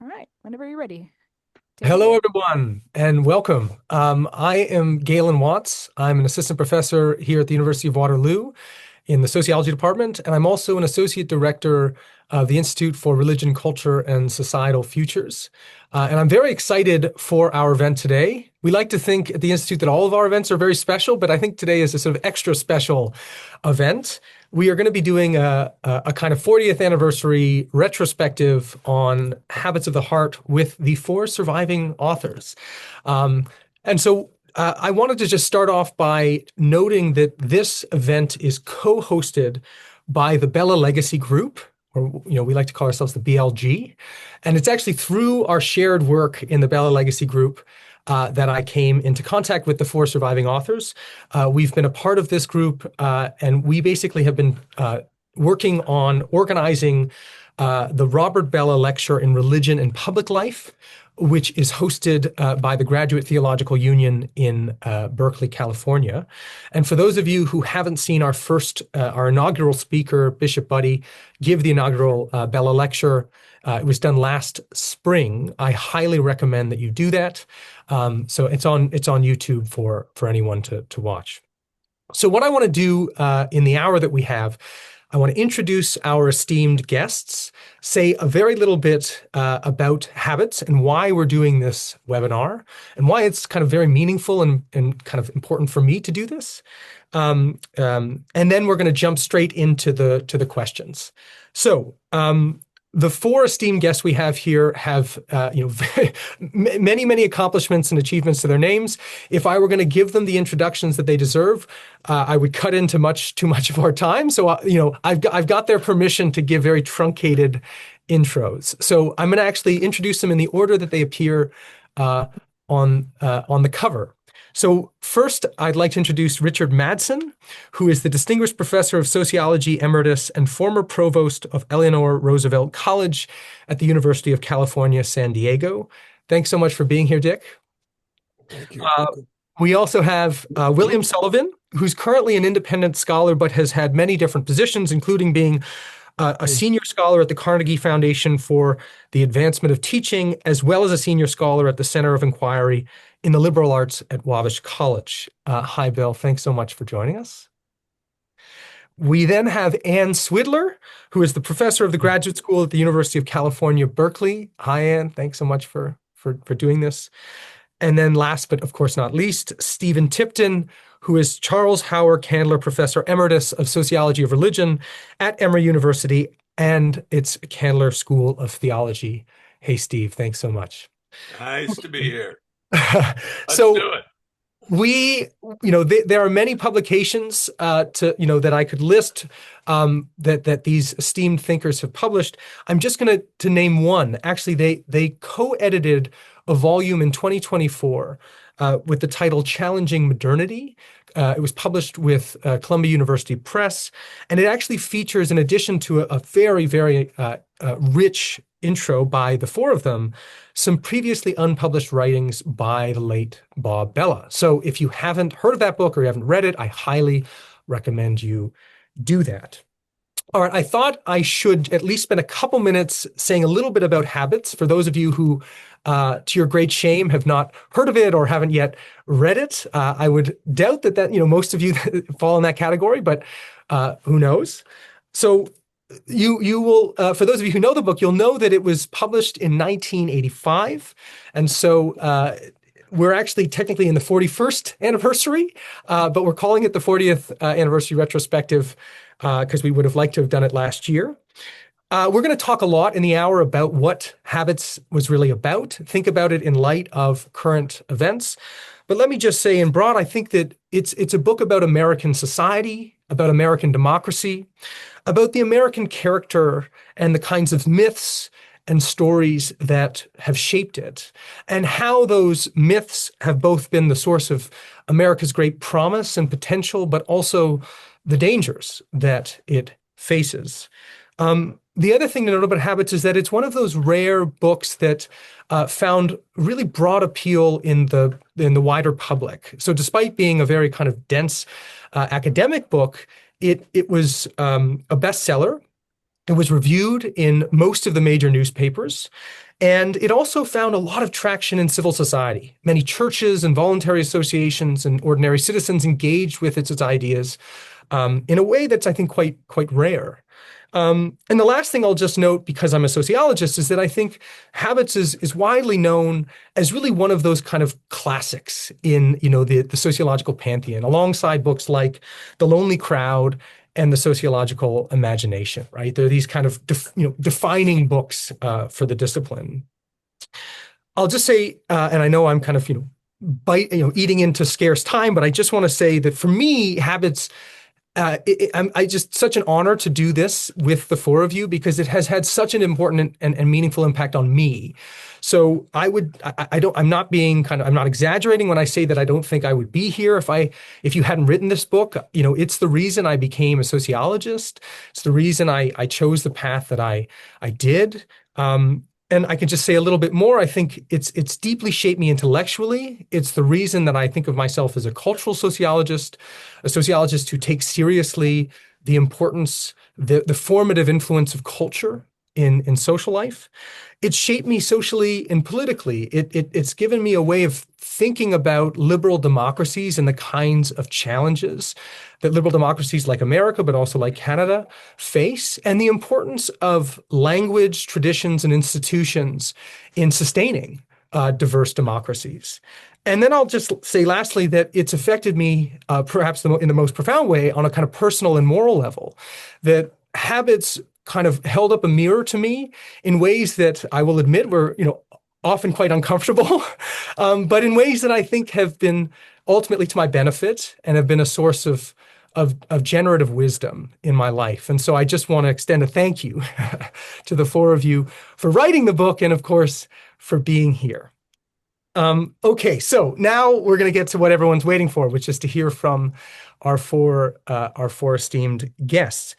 All right, whenever you're ready, take it Hello, away. everyone, and welcome. I am Galen Watts. I'm an assistant professor here at the University of Waterloo in the sociology department, and I'm also an associate director of the Institute for Religion, Culture, and Societal Futures. And I'm very excited for our event today. We like to think at the Institute that all of our events are very special, but I think today is a sort of extra special event. We are going to be doing a kind of 40th anniversary retrospective on habits of the heart with the four surviving authors. And so I wanted to just start off by noting that this event is co-hosted by the Bella Legacy Group, or we like to call ourselves the BLG, and it's actually through our shared work in the Bella Legacy Group that I came into contact with the four surviving authors. We've been a part of this group, and we basically have been working on organizing the Robert Bella Lecture in Religion and Public Life, which is hosted by the Graduate Theological Union in Berkeley, California. And for those of you who haven't seen our inaugural speaker, Bishop Buddy, give the inaugural Bella Lecture, it was done last spring. I highly recommend that you do that. So it's on YouTube for anyone to watch. So what I want to do in the hour that we have, I want to introduce our esteemed guests, say a very little bit about habits and why we're doing this webinar and why it's kind of very meaningful and kind of important for me to do this. And then we're going to jump straight into the questions. So the four esteemed guests we have here have, many accomplishments and achievements to their names. If I were going to give them the introductions that they deserve, I would cut into too much of our time. So, I've got their permission to give very truncated intros. So I'm going to actually introduce them in the order that they appear on the cover. So first, I'd like to introduce Richard Madsen, who is the Distinguished Professor of Sociology Emeritus and former Provost of Eleanor Roosevelt College at the University of California, San Diego. Thanks so much for being here, Dick. Thank you. Uh, we also have William Sullivan, who's currently an independent scholar, but has had many different positions, including being a senior scholar at the Carnegie Foundation for the Advancement of Teaching, as well as a senior scholar at the Center of Inquiry in the Liberal Arts at Wabash College. Hi, Bill. Thanks so much for joining us. We then have Anne Swidler, who is the professor of the graduate school at the University of California, Berkeley. Hi, Anne. Thanks so much for doing this. And then last, but of course not least, Steven Tipton, who is Charles Howard Candler Professor Emeritus of Sociology of Religion at Emory University and its Candler School of Theology. Hey, Steve, thanks so much. Nice to be here. Let's So do there are many publications that I could list that these esteemed thinkers have published. I'm just going to name one. Actually, they co-edited a volume in 2024 with the title Challenging Modernity. It was published with Columbia University Press, and it actually features, in addition to a very, very rich intro by the four of them, some previously unpublished writings by the late Bob Bella. So if you haven't heard of that book or you haven't read it, I highly recommend you do that. All right, I thought I should at least spend a couple minutes saying a little bit about habits for those of you who, to your great shame, have not heard of it or haven't yet read it. I would doubt that most of you fall in that category, but who knows? So you will, for those of you who know the book, you'll know that it was published in 1985, and so we're actually technically in the 41st anniversary, but we're calling it the 40th anniversary retrospective because we would have liked to have done it last year. We're going to talk a lot in the hour about what Habits was really about. Think about it in light of current events. But let me just say in broad, I think that it's a book about American society, about American democracy, about the American character and the kinds of myths and stories that have shaped it, and how those myths have both been the source of America's great promise and potential, but also the dangers that it faces. The other thing to note about Habits is that it's one of those rare books that found really broad appeal in the wider public. So despite being a very kind of dense academic book, it was a bestseller. It was reviewed in most of the major newspapers, and it also found a lot of traction in civil society. Many churches and voluntary associations and ordinary citizens engaged with its ideas in a way that's, I think, quite rare. And the last thing I'll just note, because I'm a sociologist, is that I think Habits is widely known as really one of those kind of classics in, the sociological pantheon, alongside books like The Lonely Crowd and The Sociological Imagination, right? They're these kind of defining books for the discipline. I'll just say, and I know I'm kind of eating into scarce time, but I just want to say that for me, Habits. I just such an honor to do this with the four of you because it has had such an important and meaningful impact on me. So I'm not exaggerating when I say that I don't think I would be here if you hadn't written this book. It's the reason I became a sociologist. It's the reason I chose the path that I did. And I can just say a little bit more. I think it's deeply shaped me intellectually. It's the reason that I think of myself as a cultural sociologist, a sociologist who takes seriously the importance, the formative influence of culture in social life. It's shaped me socially and politically. It's given me a way of thinking about liberal democracies and the kinds of challenges that liberal democracies like America, but also like Canada, face, and the importance of language, traditions, and institutions in sustaining diverse democracies. And then I'll just say lastly that it's affected me perhaps in the most profound way on a kind of personal and moral level, that Habits kind of held up a mirror to me in ways that I will admit were, often quite uncomfortable, but in ways that I think have been ultimately to my benefit and have been a source of generative wisdom in my life. And so I just want to extend a thank you to the four of you for writing the book and, of course, for being here. Okay, so now we're going to get to what everyone's waiting for, which is to hear from our four esteemed guests.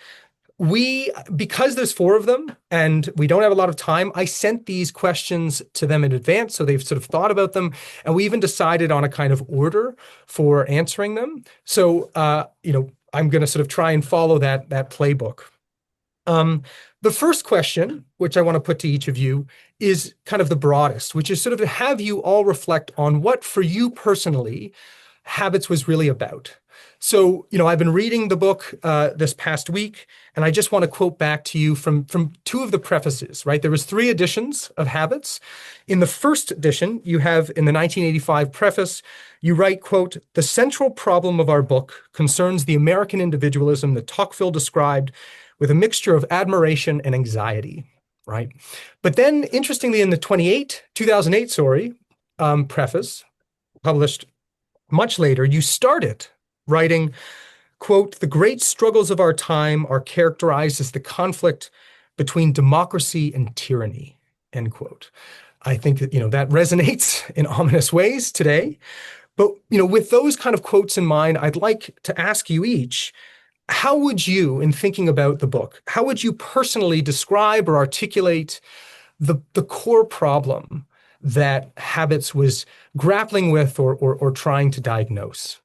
Because there's four of them and we don't have a lot of time, I sent these questions to them in advance, so they've sort of thought about them, and we even decided on a kind of order for answering them. So, I'm going to sort of try and follow that playbook. The first question, which I want to put to each of you, is kind of the broadest, which is sort of to have you all reflect on what, for you personally, Habits was really about. So, I've been reading the book this past week, and I just want to quote back to you from two of the prefaces, right? There was 3 editions of Habits. In the first edition, you have in the 1985 preface, you write, quote, "The central problem of our book concerns the American individualism that Tocqueville described with a mixture of admiration and anxiety," right? But then, interestingly, in the 2008 preface, published much later, you start it writing, quote, "The great struggles of our time are characterized as the conflict between democracy and tyranny," end quote. I think that, that resonates in ominous ways today. But, with those kind of quotes in mind, I'd like to ask you each, how would you, in thinking about the book, how would you personally describe or articulate the core problem that Habits was grappling with or trying to diagnose?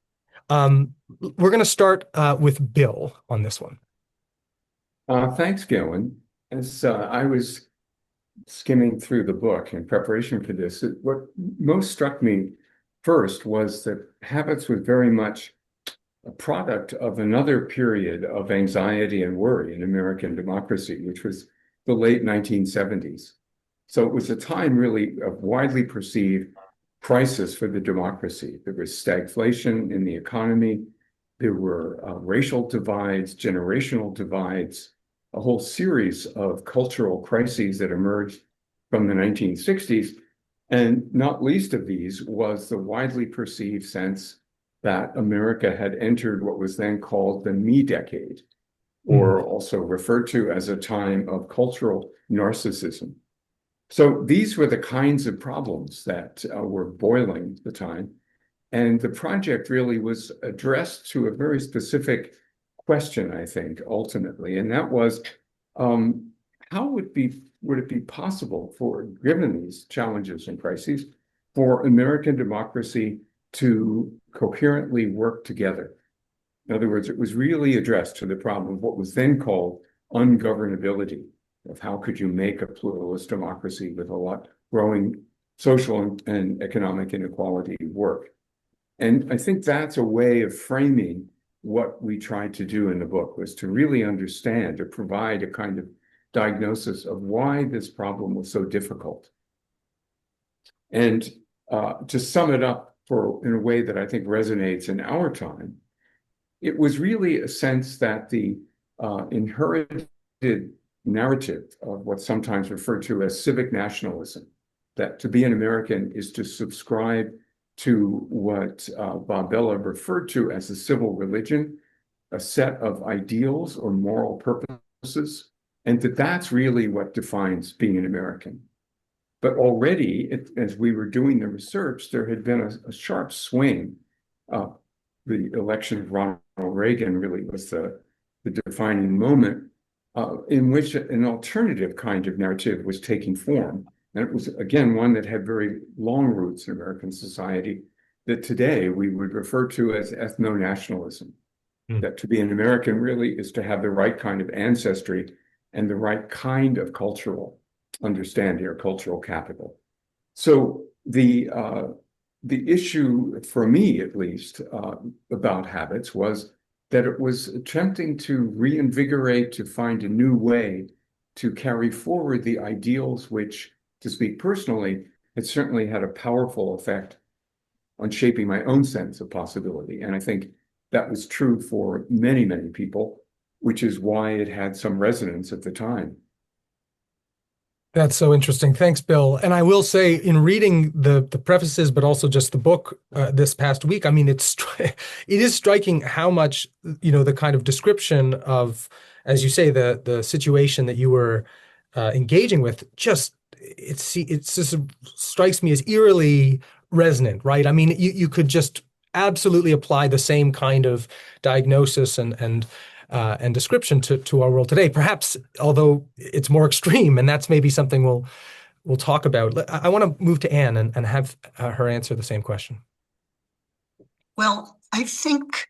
We're going to start with Bill on this one. Thanks, Galen. As I was skimming through the book in preparation for this, what most struck me first was that Habits was very much a product of another period of anxiety and worry in American democracy, which was the late 1970s. So it was a time really of widely perceived crisis for the democracy. There was stagflation in the economy. There were racial divides, generational divides, a whole series of cultural crises that emerged from the 1960s. And not least of these was the widely perceived sense that America had entered what was then called the Me Decade, or also referred to as a time of cultural narcissism. So these were the kinds of problems that were boiling at the time. And the project really was addressed to a very specific question, I think, ultimately. And that was, how would it be possible for, given these challenges and crises, for American democracy to coherently work together? In other words, it was really addressed to the problem of what was then called ungovernability of how could you make a pluralist democracy with a lot growing social and economic inequality work. And I think that's a way of framing what we tried to do in the book, was to really understand, to provide a kind of diagnosis of why this problem was so difficult. And to sum it up in a way that I think resonates in our time, it was really a sense that the inherited narrative of what's sometimes referred to as civic nationalism, that to be an American is to subscribe to what Bob Bellah referred to as a civil religion, a set of ideals or moral purposes, and that's really what defines being an American. But already, as we were doing the research, there had been a sharp swing. The election of Ronald Reagan really was the defining moment in which an alternative kind of narrative was taking form. And it was, again, one that had very long roots in American society that today we would refer to as ethno-nationalism. That to be an American really is to have the right kind of ancestry and the right kind of cultural understanding or cultural capital. So the issue, for me at least, about habits was that it was attempting to reinvigorate, to find a new way to carry forward the ideals which, to speak personally, it certainly had a powerful effect on shaping my own sense of possibility. And I think that was true for many, many people, which is why it had some resonance at the time. That's so interesting. Thanks, Bill. And I will say, in reading the prefaces, but also just the book this past week, I mean, it is striking how much, the kind of description of, as you say, the situation that you were engaging with, it just strikes me as eerily resonant, right? I mean, you could just absolutely apply the same kind of diagnosis and description to our world today, perhaps, although it's more extreme, and that's maybe something we'll talk about. I want to move to Anne and have her answer the same question. Well, I think,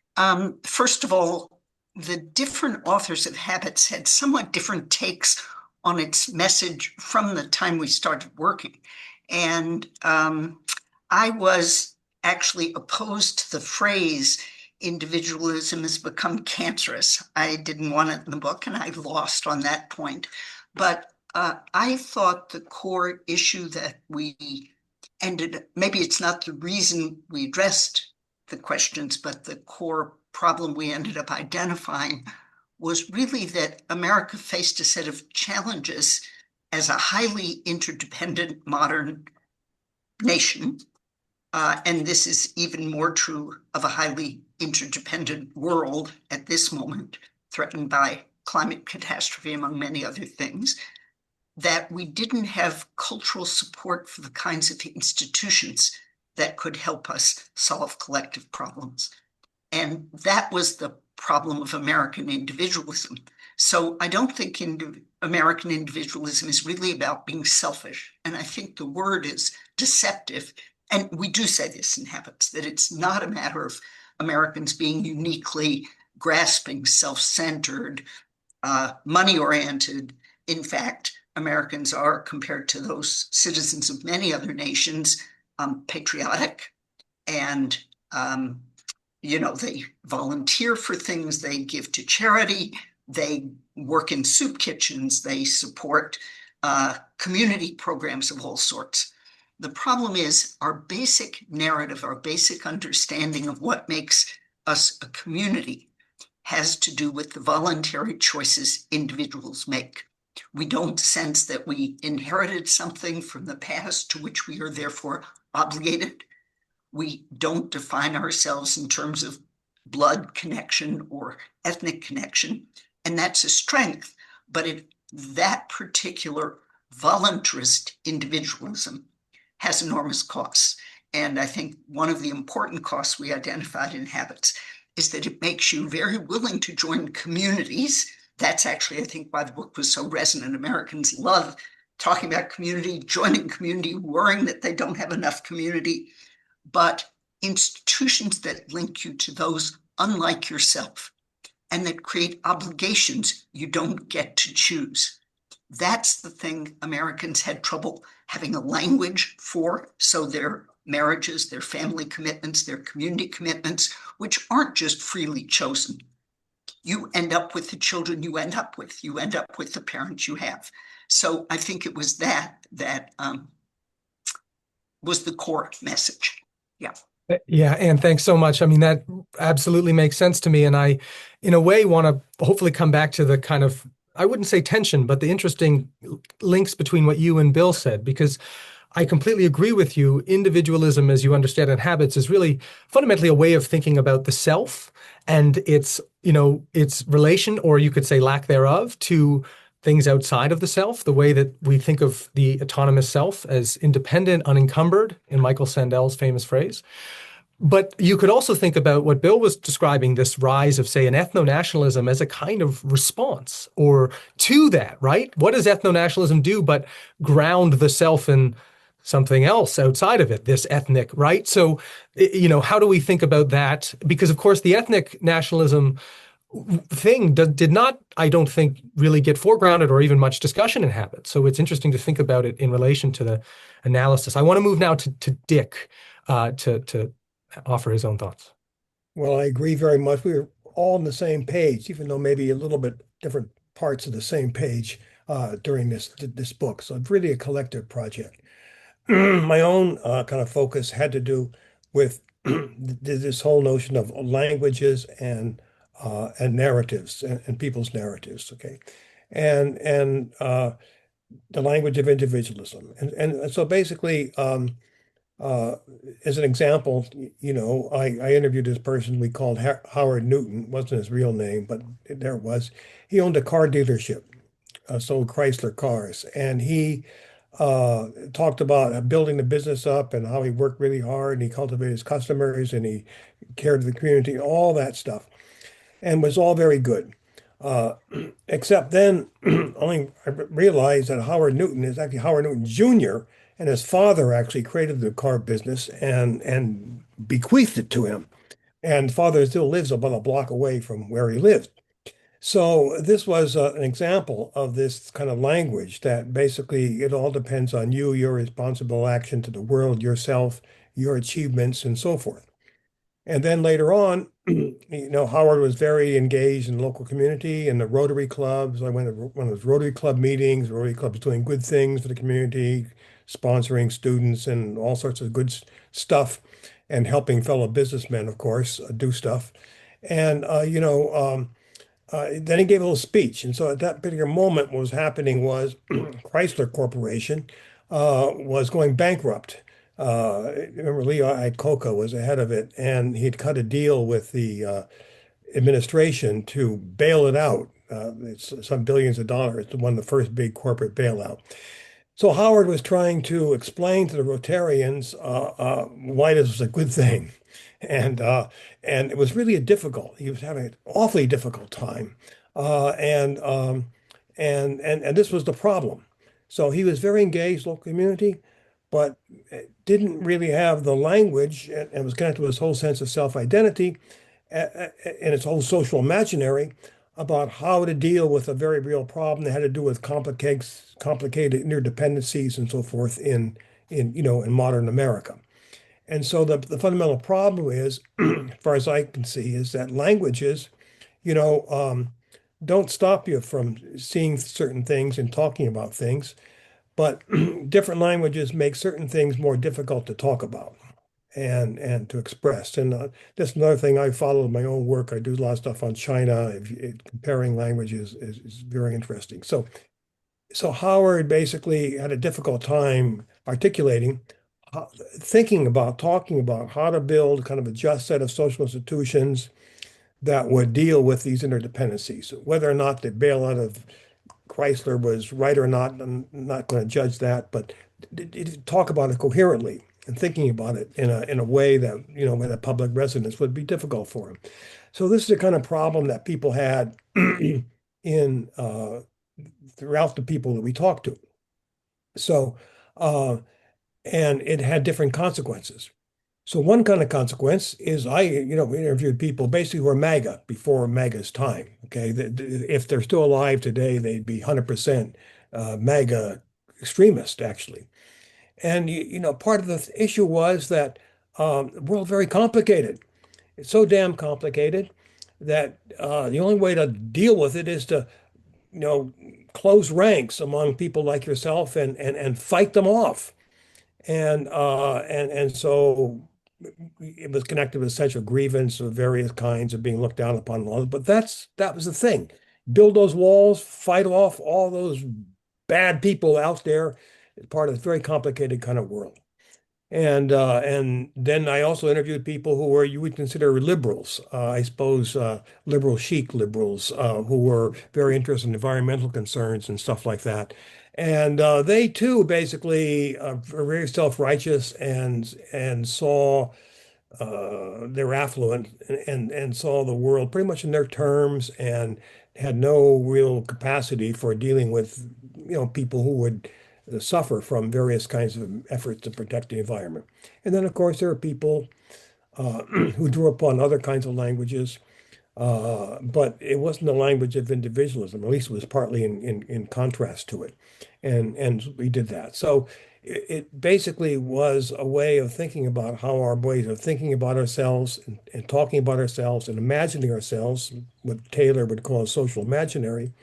first of all, the different authors of Habits had somewhat different takes on its message from the time we started working. And I was actually opposed to the phrase individualism has become cancerous. I didn't want it in the book, and I lost on that point. But I thought the core issue that we maybe it's not the reason we addressed the questions, but the core problem we ended up identifying was really that America faced a set of challenges as a highly interdependent modern nation. And this is even more true of a highly interdependent world at this moment, threatened by climate catastrophe, among many other things, that we didn't have cultural support for the kinds of institutions that could help us solve collective problems. And that was the problem of American individualism. So I don't think American individualism is really about being selfish. And I think the word is deceptive. And we do say this in Habits, that it's not a matter of Americans being uniquely grasping, self-centered, money-oriented. In fact, Americans are, compared to those citizens of many other nations, patriotic, and they volunteer for things, they give to charity, they work in soup kitchens, they support community programs of all sorts. The problem is our basic narrative, our basic understanding of what makes us a community has to do with the voluntary choices individuals make. We don't sense that we inherited something from the past to which we are therefore obligated. We don't define ourselves in terms of blood connection or ethnic connection, and that's a strength, but that particular voluntarist individualism has enormous costs. And I think one of the important costs we identified in Habits is that it makes you very willing to join communities. That's actually, I think, why the book was so resonant. Americans love talking about community, joining community, worrying that they don't have enough community. But institutions that link you to those unlike yourself and that create obligations you don't get to choose. That's the thing Americans had trouble having a language for. So their marriages, their family commitments, their community commitments, which aren't just freely chosen. You end up with the children you end up with. You end up with the parents you have. So I think it was that was the core message. Yeah. Yeah, and thanks so much. I mean, that absolutely makes sense to me. And I, in a way, want to hopefully come back to the kind of, I wouldn't say tension, but the interesting links between what you and Bill said, because I completely agree with you. Individualism, as you understand it, habits is really fundamentally a way of thinking about the self and its relation, or you could say lack thereof, to things outside of the self, the way that we think of the autonomous self as independent, unencumbered, in Michael Sandel's famous phrase. But you could also think about what Bill was describing, this rise of, say, an ethno-nationalism as a kind of response or to that, right? What does ethno-nationalism do but ground the self in something else outside of it, this ethnic, right? So, how do we think about that? Because, of course, the ethnic nationalism thing did not, I don't think, really get foregrounded or even much discussion in habits. So it's interesting to think about it in relation to the analysis. I want to move now to Dick to offer his own thoughts. Well, I agree very much. We were all on the same page, even though maybe a little bit different parts of the same page during this book. So it's really a collective project. My own kind of focus had to do with this whole notion of languages and narratives and people's narratives, okay, and the language of individualism, and so basically, as an example, I interviewed this person we called Howard Newton. Wasn't his real name, but there it was. He owned a car dealership, sold Chrysler cars, and he talked about building the business up and how he worked really hard and he cultivated his customers and he cared for the community, all that stuff, and was all very good. Except then only I realized that Howard Newton is actually Howard Newton Jr., and his father actually created the car business and bequeathed it to him. And father still lives about a block away from where he lived. So this was an example of this kind of language that basically it all depends on you, your responsible action to the world, yourself, your achievements, and so forth. And then later on, Howard was very engaged in the local community and the Rotary clubs. I went to one of those Rotary Club meetings. Rotary Clubs doing good things for the community, sponsoring students and all sorts of good stuff, and helping fellow businessmen, of course, do stuff. And then he gave a little speech. And so at that particular moment, what was happening was Chrysler Corporation was going bankrupt. Remember, Leo Iacocca was ahead of it, and he'd cut a deal with the administration to bail it out. It's some billions of dollars. It's one of the first big corporate bailout. So Howard was trying to explain to the Rotarians why this was a good thing. And it was really difficult. He was having an awfully difficult time. And this was the problem. So he was very engaged local community, but didn't really have the language and was connected with his whole sense of self-identity and its whole social imaginary about how to deal with a very real problem that had to do with complicated interdependencies and so forth in modern America. And so the fundamental problem is, as far as I can see, is that languages, don't stop you from seeing certain things and talking about things, but different languages make certain things more difficult to talk about and to express. And that's another thing I follow in my own work. I do a lot of stuff on China. Comparing languages is very interesting. So Howard basically had a difficult time articulating, talking about how to build kind of a just set of social institutions that would deal with these interdependencies. Whether or not the bailout of Chrysler was right or not, I'm not going to judge that, but talk about it coherently and thinking about it in a way that, with a public resonance would be difficult for him. So this is the kind of problem that people had in throughout the people that we talked to. So, and it had different consequences. So one kind of consequence is we interviewed people basically who were MAGA before MAGA's time. Okay, if they're still alive today, they'd be 100% MAGA extremist, actually. And part of the issue was that the world's very complicated. It's so damn complicated that the only way to deal with it is to, close ranks among people like yourself and fight them off. And so it was connected with a sense of grievance of various kinds of being looked down upon laws. But that was the thing. Build those walls, fight off all those bad people out there. It's part of this very complicated kind of world. And then I also interviewed people who were you would consider liberals, I suppose liberal chic liberals who were very interested in environmental concerns and stuff like that. And they too basically are very self-righteous and saw they were affluent and saw the world pretty much in their terms and had no real capacity for dealing with people who would suffer from various kinds of efforts to protect the environment. And then, of course, there are people who drew upon other kinds of languages, but it wasn't the language of individualism. At least it was partly in contrast to it, and we did that. So it basically was a way of thinking about how our ways of thinking about ourselves and talking about ourselves and imagining ourselves, what Taylor would call a social imaginary,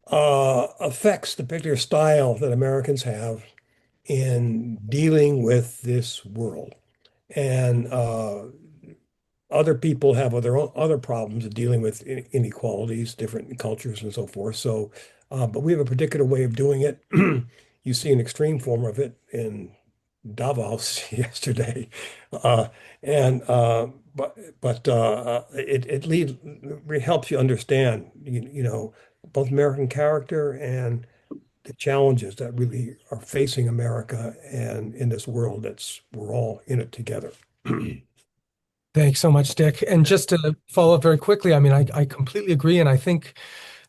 affects the particular style that Americans have in dealing with this world. And other people have their own other problems of dealing with inequalities, different cultures and so forth. So, but we have a particular way of doing it. You see an extreme form of it in Davos yesterday. It helps you understand, both American character and the challenges that really are facing America and in this world we're all in it together. Thanks so much, Dick. And just to follow up very quickly, I mean, I completely agree. And I think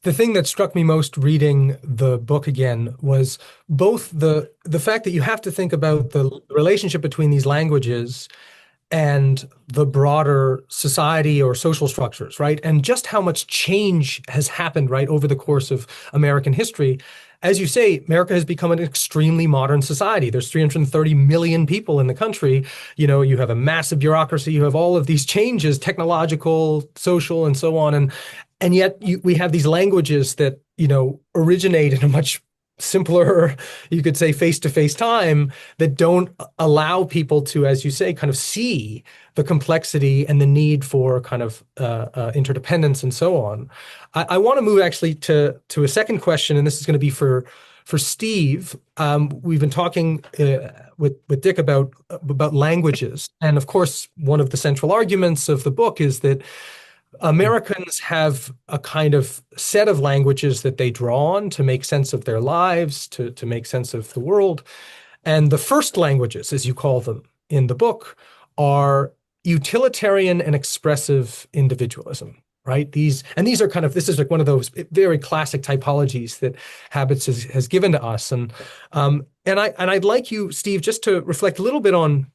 the thing that struck me most reading the book again was both the fact that you have to think about the relationship between these languages and the broader society or social structures, right? And just how much change has happened, right, over the course of American history. As you say, America has become an extremely modern society. There's 330 million people in the country. You have a massive bureaucracy. You have all of these changes, technological, social, and so on. And yet we have these languages that, originate in a much simpler, you could say, face-to-face time that don't allow people to, as you say, kind of see the complexity and the need for kind of interdependence and so on. I want to move actually to a second question, and this is going to be for Steve. We've been talking with Dick about languages, and of course, one of the central arguments of the book is that Americans have a kind of set of languages that they draw on to make sense of their lives, to make sense of the world. And the first languages, as you call them in the book, are utilitarian and expressive individualism, right? These are kind of, this is like one of those very classic typologies that Habits has given to us. And I'd like you, Steve, just to reflect a little bit on,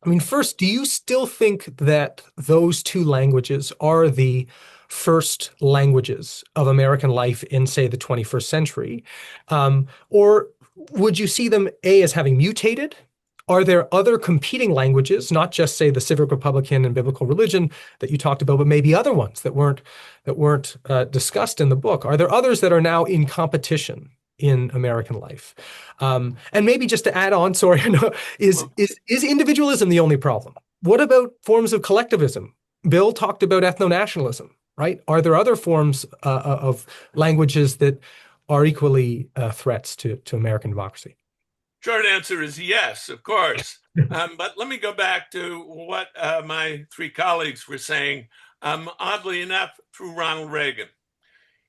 I mean, first, do you still think that those two languages are the first languages of American life in, say, the 21st century? Or would you see them, A, as having mutated? Are there other competing languages, not just, say, the civic republican and biblical religion that you talked about, but maybe other ones that weren't discussed in the book? Are there others that are now in competition in American life? And maybe just to add on, sorry, is individualism the only problem? What about forms of collectivism? Bill talked about ethno-nationalism, right? Are there other forms of languages that are equally threats to American democracy? Short answer is yes, of course. But let me go back to what my three colleagues were saying, oddly enough, through Ronald Reagan.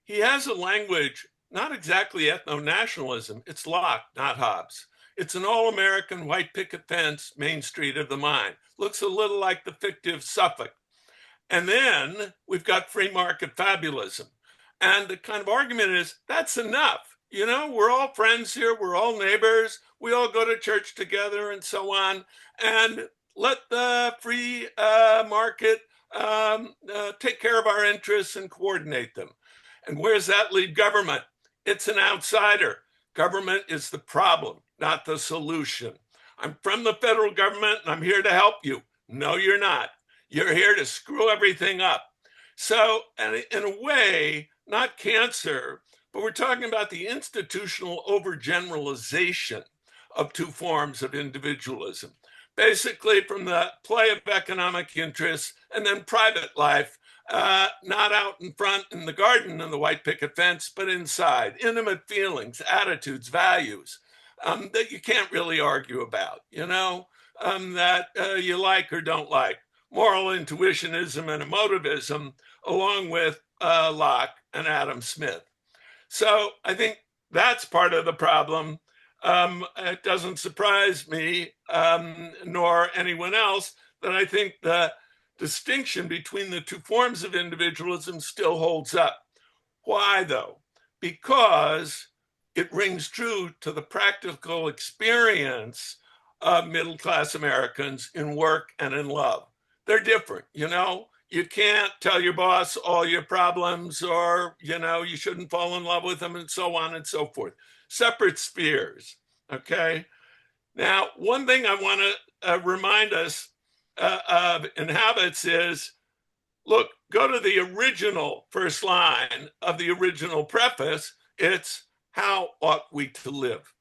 He has a language, not exactly ethno-nationalism. It's Locke, not Hobbes. It's an all-American white picket fence, Main Street of the mind. Looks a little like the fictive Suffolk. And then we've got free market fabulism. And the kind of argument is, that's enough. We're all friends here. We're all neighbors. We all go to church together and so on. And let the free market take care of our interests and coordinate them. And where does that leave government? It's an outsider. Government is the problem, not the solution. I'm from the federal government and I'm here to help you. No, you're not. You're here to screw everything up. So, and in a way, not cancer, but we're talking about the institutional overgeneralization of two forms of individualism. Basically, from the play of economic interests and then private life, not out in front in the garden and the white picket fence, but inside, intimate feelings, attitudes, values that you can't really argue about, that you like or don't like. Moral intuitionism and emotivism, along with Locke and Adam Smith. So I think that's part of the problem. It doesn't surprise me, nor anyone else, that I think the distinction between the two forms of individualism still holds up. Why, though? Because it rings true to the practical experience of middle-class Americans in work and in love. They're different, You can't tell your boss all your problems, or, you shouldn't fall in love with them, and so on and so forth. Separate spheres, okay? Now, one thing I want to remind us of in habits is, look, go to the original first line of the original preface. It's, how ought we to live?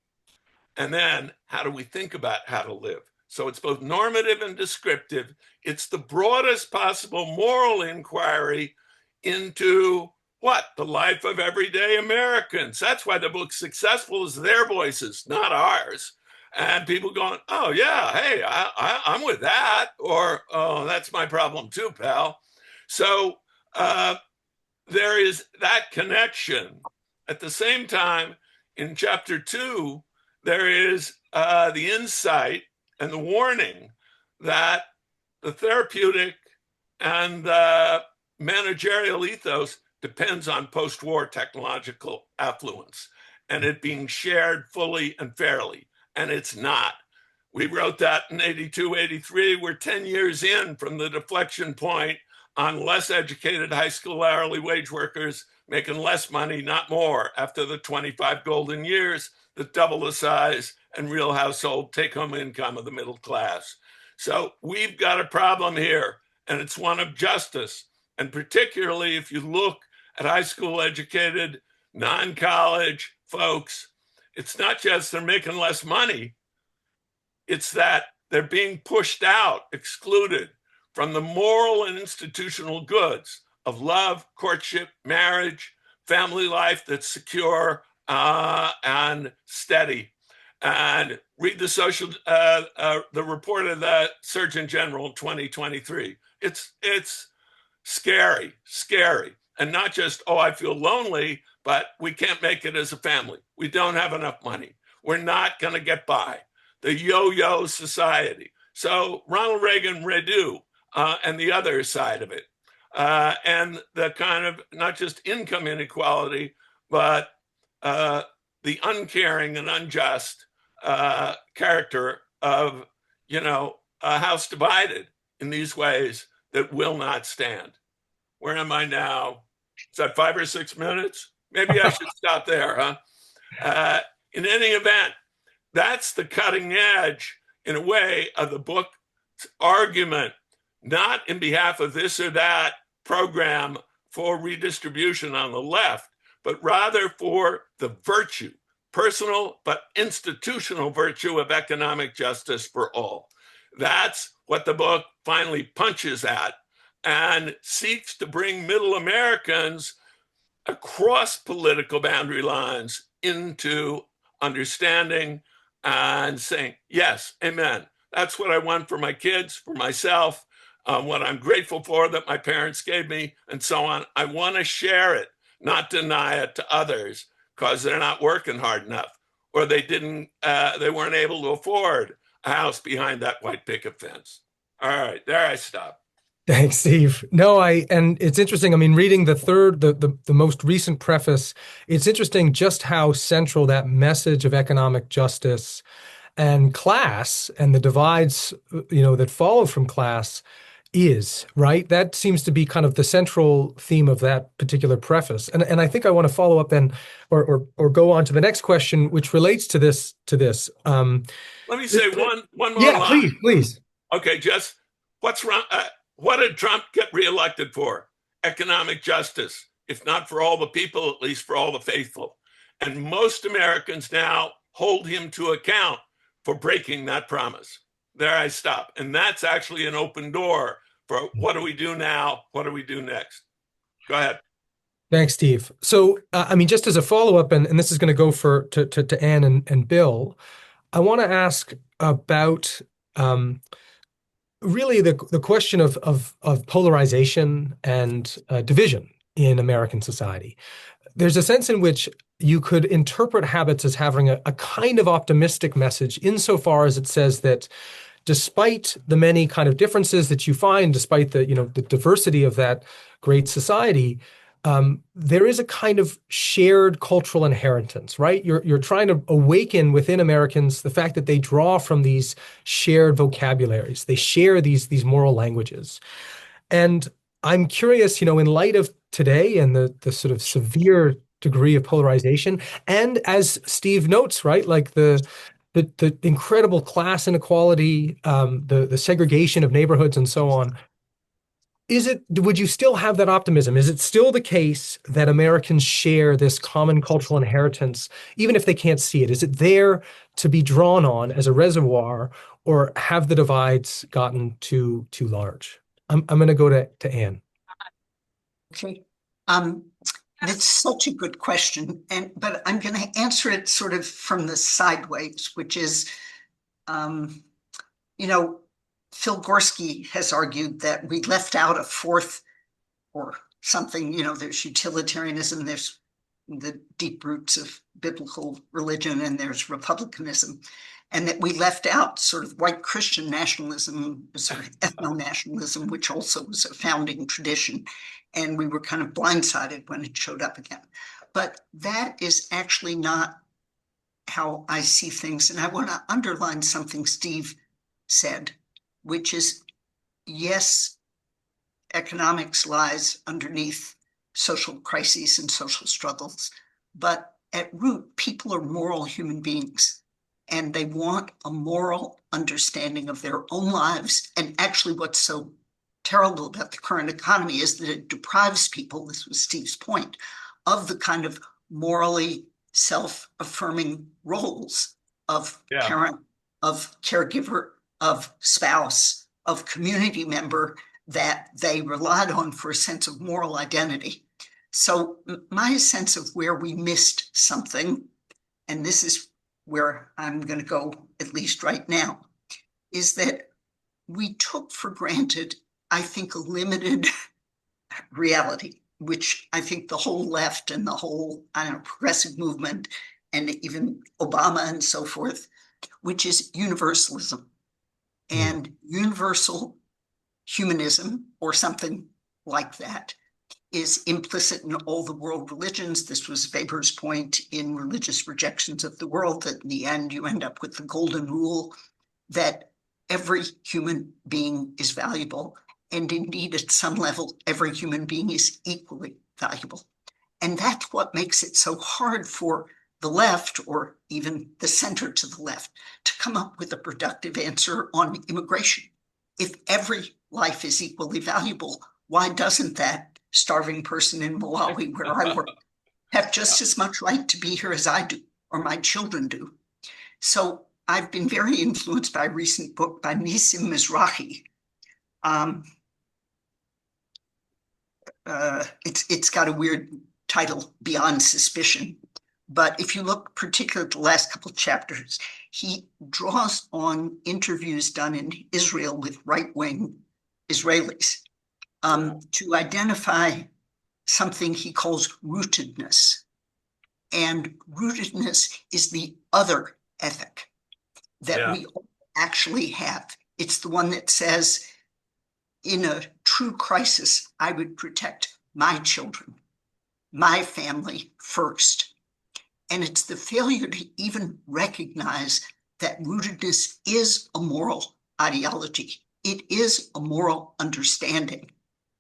And then, how do we think about how to live? So it's both normative and descriptive. It's the broadest possible moral inquiry into what? The life of everyday Americans. That's why the book's successful, is their voices, not ours. And people going, oh, yeah, hey, I'm with that. Or, oh, that's my problem too, pal. So there is that connection. At the same time, in chapter 2, there is the insight and the warning that the therapeutic and the managerial ethos depends on post-war technological affluence and it being shared fully and fairly. And it's not. We wrote that in 82, 83. We're 10 years in from the deflection point on less educated high school hourly wage workers making less money, not more, after the 25 golden years that double the size and real household take-home income of the middle class. So we've got a problem here, and it's one of justice. And particularly if you look at high school educated, non-college folks, it's not just they're making less money, it's that they're being pushed out, excluded from the moral and institutional goods of love, courtship, marriage, family life that's secure and steady. And read the the report of the Surgeon General 2023. It's scary, scary. And not just, oh, I feel lonely, but we can't make it as a family. We don't have enough money. We're not going to get by. The yo-yo society. So Ronald Reagan redo and the other side of it. And the kind of not just income inequality, but the uncaring and unjust character of, a house divided in these ways that will not stand. Where am I now? Is that 5 or 6 minutes? Maybe I should stop there, huh? In any event, that's the cutting edge, in a way, of the book's argument, not in behalf of this or that program for redistribution on the left, but rather for the virtue, personal but institutional virtue of economic justice for all. That's what the book finally punches at and seeks to bring middle Americans across political boundary lines into understanding and saying, yes, amen. That's what I want for my kids, for myself, what I'm grateful for that my parents gave me, and so on. I want to share it, not deny it to others because they're not working hard enough, or they weren't able to afford a house behind that white picket fence. All right, there I stop. Thanks, Steve. No, and it's interesting. I mean, reading the most recent preface, it's interesting just how central that message of economic justice and class and the divides, that follow from class is, right? That seems to be kind of the central theme of that particular preface. And I think I want to follow up then, or go on to the next question, which relates to this. Let me say one more Yeah, line. please. Okay, Jess, what's wrong? What did Trump get reelected for? Economic justice. If not for all the people, at least for all the faithful. And most Americans now hold him to account for breaking that promise. There I stop. And that's actually an open door for what do we do now? What do we do next? Go ahead. Thanks, Steve. So, just as a follow-up, and this is going to go to Anne and Bill, I want to ask about really the question of polarization and division in American society. There's a sense in which you could interpret habits as having a kind of optimistic message insofar as it says that despite the many kind of differences that you find, despite the diversity of that great society, there is a kind of shared cultural inheritance, right? You're trying to awaken within Americans the fact that they draw from these shared vocabularies. They share these moral languages. And I'm curious, in light of today and the sort of severe degree of polarization, and as Steve notes, right, like the incredible class inequality, the segregation of neighborhoods and so on, would you still have that optimism? Is it still the case that Americans share this common cultural inheritance, even if they can't see it? Is it there to be drawn on as a reservoir, or have the divides gotten too large? I'm going to go to Anne. Okay. It's such a good question, but I'm going to answer it sort of from the sideways, which is, Phil Gorski has argued that we left out a fourth or something. There's utilitarianism, there's the deep roots of biblical religion, and there's republicanism, and that we left out sort of white Christian nationalism, sort of ethno-nationalism, which also was a founding tradition. And we were kind of blindsided when it showed up again. But that is actually not how I see things. And I want to underline something Steve said, which is, yes, economics lies underneath social crises and social struggles. But at root, people are moral human beings. And they want a moral understanding of their own lives. And actually what's so terrible about the current economy is that it deprives people, this was Steve's point, of the kind of morally self-affirming roles of parent, of caregiver, of spouse, of community member that they relied on for a sense of moral identity. So my sense of where we missed something, and this is where I'm going to go at least right now, is that we took for granted, I think, a limited reality, which I think the whole left and the whole, progressive movement and even Obama and so forth, which is universalism. And universal humanism, or something like that, is implicit in all the world religions. This was Weber's point in Religious Rejections of the World, that in the end you end up with the golden rule that every human being is valuable. And indeed, at some level, every human being is equally valuable. And that's what makes it so hard for the left, or even the center to the left, to come up with a productive answer on immigration. If every life is equally valuable, why doesn't that starving person in Malawi, where I work, have just as much right to be here as I do, or my children do? So I've been very influenced by a recent book by Nissim Mizrahi. It's got a weird title, Beyond Suspicion. But if you look particularly at the last couple of chapters, he draws on interviews done in Israel with right-wing Israelis to identify something he calls rootedness. And rootedness is the other ethic that we actually have. It's the one that says, in a true crisis, I would protect my children, my family first. And it's the failure to even recognize that rootedness is a moral ideology. It is a moral understanding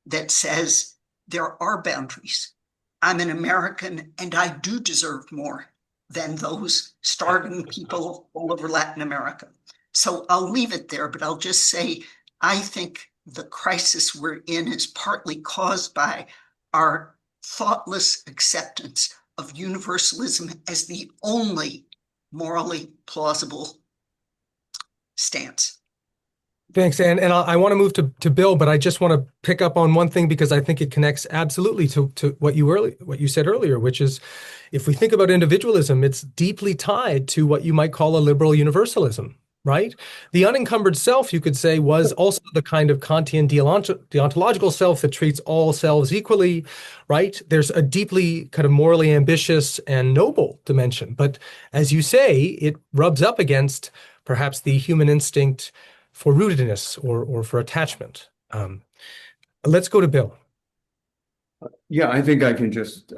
that says there are boundaries. I'm an American and I do deserve more than those starving people all over Latin America. So I'll leave it there, but I'll just say, I think the crisis we're in is partly caused by our thoughtless acceptance of universalism as the only morally plausible stance. Thanks, Anne. And I want to move to Bill, but I just want to pick up on one thing because I think it connects absolutely to what you said earlier, which is if we think about individualism, it's deeply tied to what you might call a liberal universalism, right? The unencumbered self, you could say, was also the kind of Kantian deontological self that treats all selves equally, right? There's a deeply kind of morally ambitious and noble dimension. But as you say, it rubs up against perhaps the human instinct for rootedness or for attachment. Let's go to Bill. Yeah, I think I can just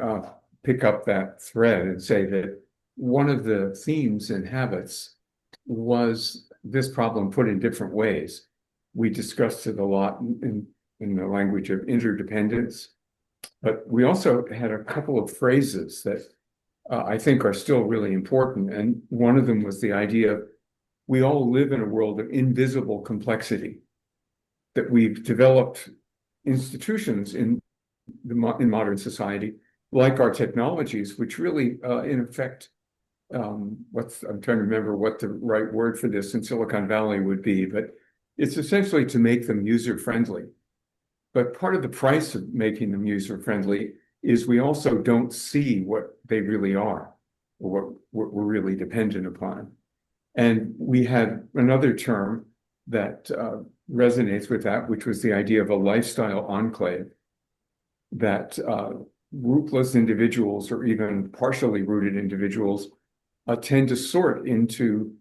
pick up that thread and say that one of the themes in Habits was this problem put in different ways. We discussed it a lot in the language of interdependence, but we also had a couple of phrases that I think are still really important. And one of them was the idea of we all live in a world of invisible complexity, that we've developed institutions in modern society, like our technologies, which really, in effect, I'm trying to remember what the right word for this in Silicon Valley would be, but it's essentially to make them user-friendly. But part of the price of making them user-friendly is we also don't see what they really are, or what we're really dependent upon. And we had another term that resonates with that, which was the idea of a lifestyle enclave, that rootless individuals or even partially rooted individuals tend to sort into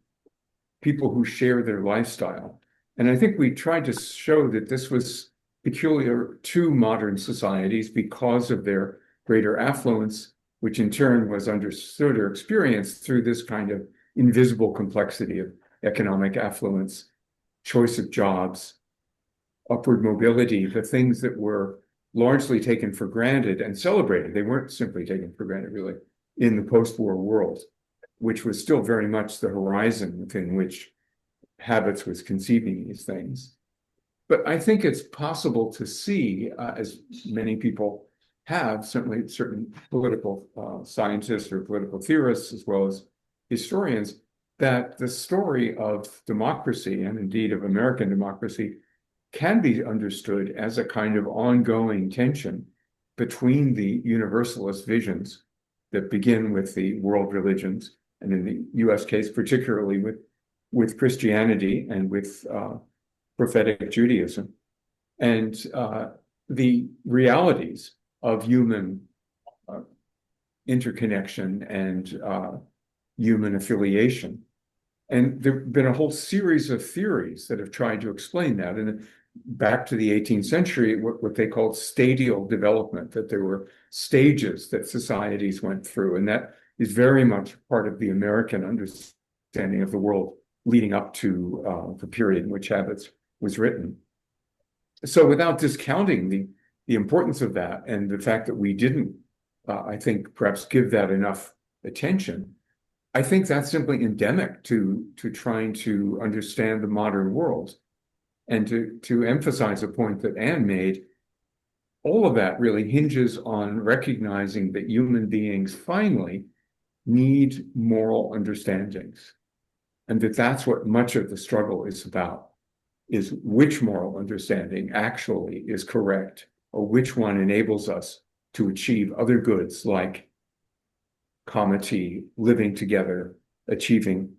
people who share their lifestyle. And I think we tried to show that this was peculiar to modern societies because of their greater affluence, which in turn was understood or experienced through this kind of invisible complexity of economic affluence, choice of jobs, upward mobility, the things that were largely taken for granted and celebrated. They weren't simply taken for granted, really, in the post-war world, which was still very much the horizon within which Habits was conceiving these things. But I think it's possible to see, as many people have, certainly certain political scientists or political theorists, as well as historians, that the story of democracy, and indeed of American democracy, can be understood as a kind of ongoing tension between the universalist visions that begin with the world religions, and in the US case, particularly with Christianity and with prophetic Judaism, and the realities of human interconnection and human affiliation. And there have been a whole series of theories that have tried to explain that. And back to the 18th century, what they called stadial development, that there were stages that societies went through. And that is very much part of the American understanding of the world leading up to the period in which Habits was written. So without discounting the importance of that and the fact that we didn't, I think, perhaps give that enough attention, I think that's simply endemic to trying to understand the modern world. And to emphasize a point that Anne made, all of that really hinges on recognizing that human beings finally need moral understandings. And that's what much of the struggle is about, is which moral understanding actually is correct, or which one enables us to achieve other goods like comity, living together, achieving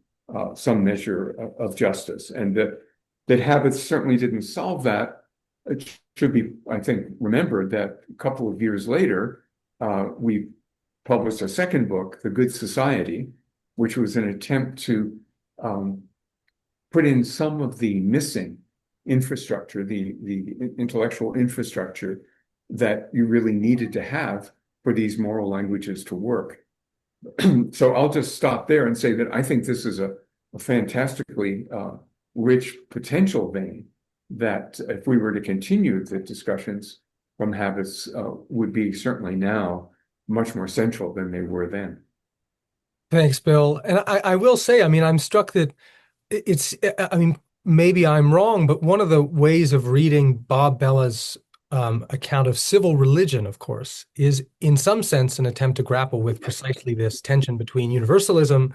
some measure of justice. And that Habits certainly didn't solve that. It should be, I think, remembered that a couple of years later, we published a second book, The Good Society, which was an attempt to put in some of the missing infrastructure, the intellectual infrastructure that you really needed to have for these moral languages to work. So I'll just stop there and say that I think this is a a fantastically rich potential vein that if we were to continue the discussions from habits would be certainly now much more central than they were then. Thanks, Bill. And I will say, I mean, I'm struck that I mean, maybe I'm wrong, but one of the ways of reading Bob Bella's account of civil religion, of course, is in some sense an attempt to grapple with precisely this tension between universalism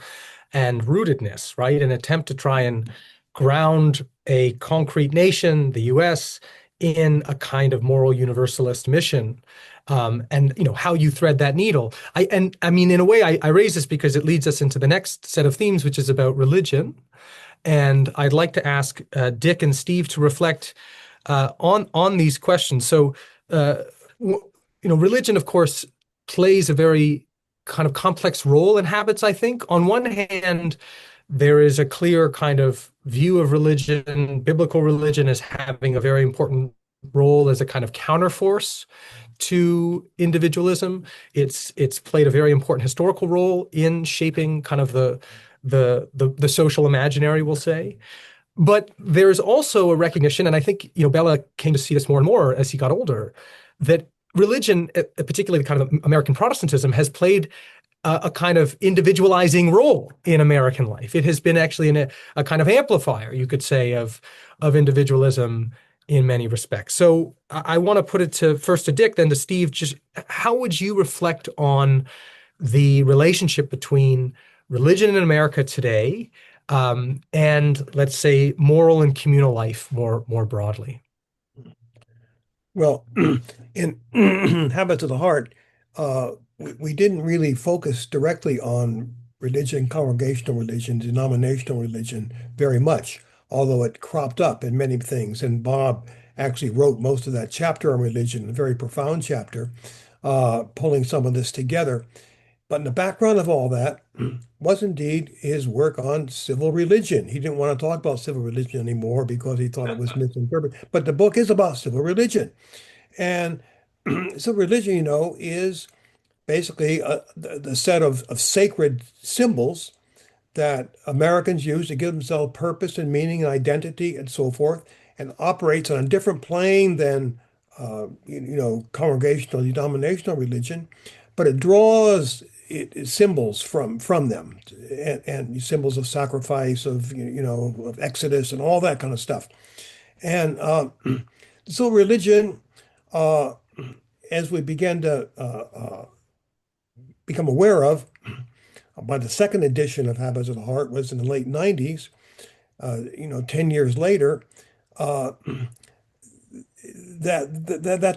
and rootedness, right? An attempt to try and ground a concrete nation, the US, in a kind of moral universalist mission. And how you thread that needle. I mean, in a way, I raise this because it leads us into the next set of themes, which is about religion. And I'd like to ask Dick and Steve to reflect on these questions. So, religion, of course, plays a very kind of complex role in habits, I think. On one hand, there is a clear kind of view of religion, biblical religion, as having a very important role as a kind of counterforce to individualism. It's played a very important historical role in shaping kind of the social imaginary, we'll say. But there's also a recognition, and I think Bella came to see this more and more as he got older, that religion, particularly kind of American Protestantism, has played a kind of individualizing role in American life. It has been actually a kind of amplifier, you could say, of individualism in many respects. So I want to put it first to Dick, then to Steve. Just how would you reflect on the relationship between religion in America today and, let's say, moral and communal life more broadly? Well, in Habits of the Heart, we didn't really focus directly on religion, congregational religion, denominational religion very much, although it cropped up in many things. And Bob actually wrote most of that chapter on religion, a very profound chapter, pulling some of this together. But in the background of all that was indeed his work on civil religion. He didn't want to talk about civil religion anymore because he thought it was misinterpreted. But the book is about civil religion. And civil religion, is basically the set of sacred symbols that Americans use to give themselves purpose and meaning and identity and so forth, and operates on a different plane than congregational, denominational religion, but it draws symbols from them and symbols of sacrifice, of Exodus and all that kind of stuff. And so religion, as we began to become aware of, by the second edition of Habits of the Heart was in the late 90s, 10 years later, that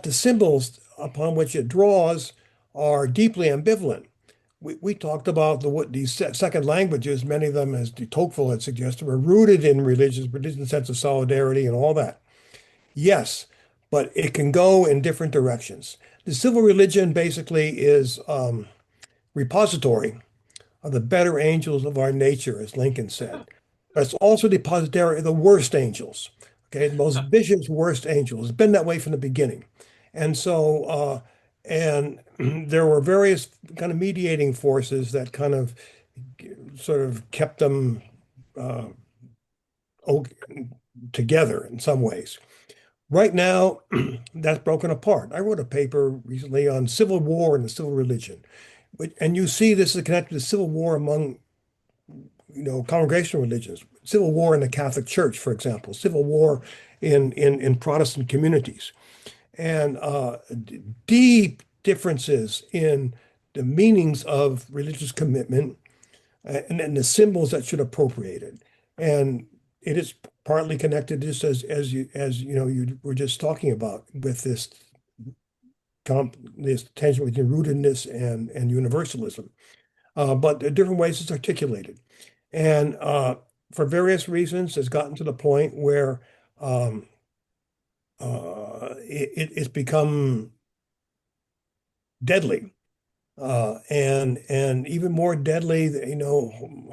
the symbols upon which it draws are deeply ambivalent. We talked about these second languages, many of them, as de Tocqueville had suggested, were rooted in religion, sense of solidarity and all that. Yes, but it can go in different directions. The civil religion basically is repository of the better angels of our nature, as Lincoln said. But it's also depository of the worst angels, okay? The most vicious, worst angels. It's been that way from the beginning. And so, and there were various kind of mediating forces that kind of sort of kept them together in some ways. Right now, that's broken apart. I wrote a paper recently on civil war and the civil religion. And you see this is connected to civil war among, congregational religions, civil war in the Catholic Church, for example, civil war in Protestant communities, and deep differences in the meanings of religious commitment and the symbols that should appropriate it. And it is partly connected, just as you were just talking about, with this tension between rootedness and universalism, but there are different ways it's articulated. And for various reasons, it's gotten to the point where it's become deadly. And even more deadly,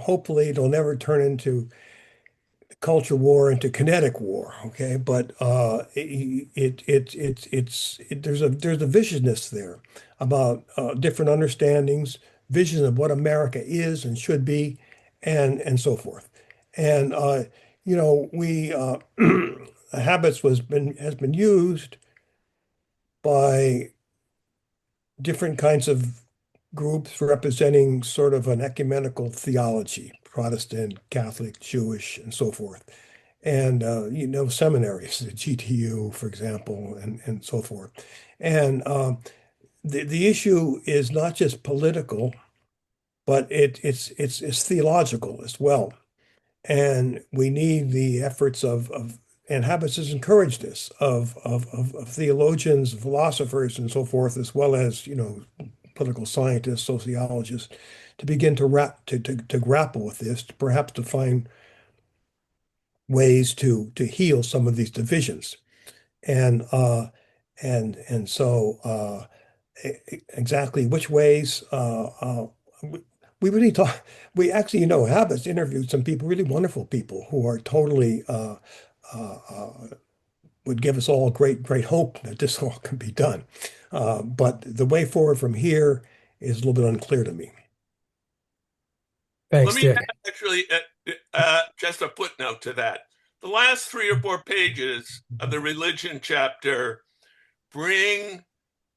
hopefully it'll never turn into culture war, into kinetic war, okay? But there's a viciousness there about different understandings, visions of what America is and should be, and so forth. And we habits has been used by different kinds of groups representing sort of an ecumenical theology, Protestant, Catholic, Jewish, and so forth. And seminaries, the GTU, for example, and so forth. And the issue is not just political, but it's theological as well. And we need the efforts and habits has encouraged this of theologians, philosophers, and so forth, as well as political scientists, sociologists, to begin to grapple with this, perhaps to find ways to heal some of these divisions. And so exactly which ways we really talk. We actually, habits interviewed some people, really wonderful people who are totally would give us all great hope that this all can be done. But the way forward from here is a little bit unclear to me. Thanks, Let me Dick. actually just a footnote to that. The last 3 or 4 pages of the religion chapter bring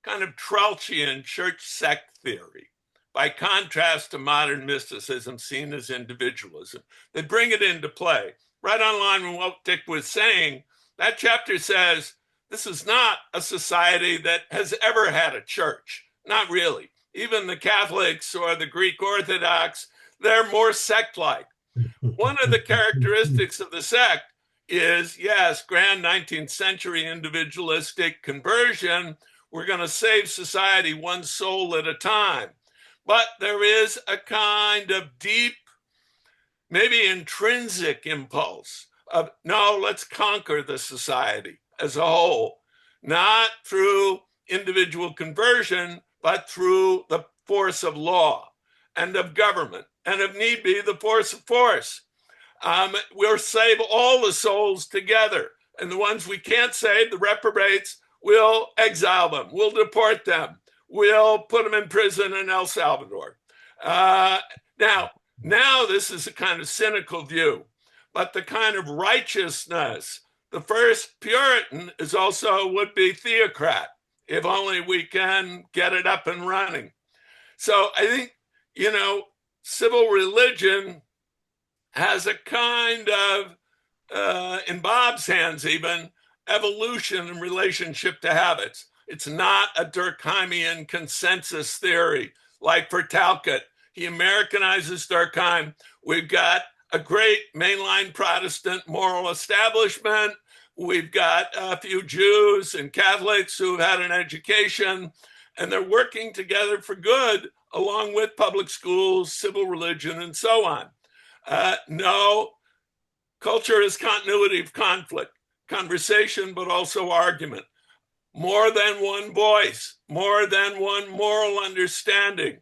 kind of Trelchian church sect theory, by contrast to modern mysticism seen as individualism. They bring it into play. Right on line with what Dick was saying, that chapter says this is not a society that has ever had a church. Not really. Even the Catholics or the Greek Orthodox, they're more sect-like. One of the characteristics of the sect is, yes, grand 19th century individualistic conversion. We're going to save society one soul at a time. But there is a kind of deep, maybe intrinsic impulse of, no, let's conquer the society as a whole, not through individual conversion, but through the force of law and of government, and if need be, the force of force. We'll save all the souls together. And the ones we can't save, the reprobates, we'll exile them. We'll deport them. We'll put them in prison in El Salvador. Now this is a kind of cynical view, but the kind of righteousness, the first Puritan is also would-be theocrat, if only we can get it up and running. So I think, civil religion has a kind of, in Bob's hands even, evolution in relationship to habits. It's not a Durkheimian consensus theory like for Talcott. He Americanizes Durkheim. We've got a great mainline Protestant moral establishment. We've got a few Jews and Catholics who've had an education, and they're working together for good, along with public schools, civil religion, and so on. No, culture is continuity of conflict, conversation, but also argument. More than one voice, more than one moral understanding,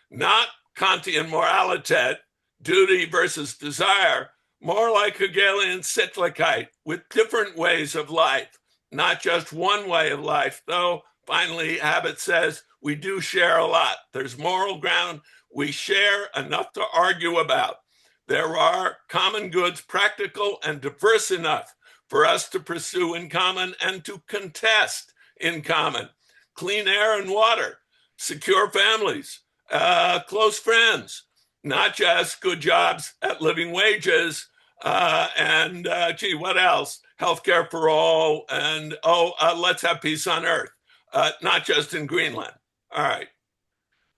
not Kantian moralitet, duty versus desire, more like Hegelian Sittlichkeit with different ways of life, not just one way of life, though finally Habit says we do share a lot. There's moral ground we share enough to argue about. There are common goods, practical and diverse enough for us to pursue in common and to contest in common. Clean air and water, secure families, close friends, not just good jobs at living wages, and what else? Healthcare for all, and let's have peace on earth, not just in Greenland. All right.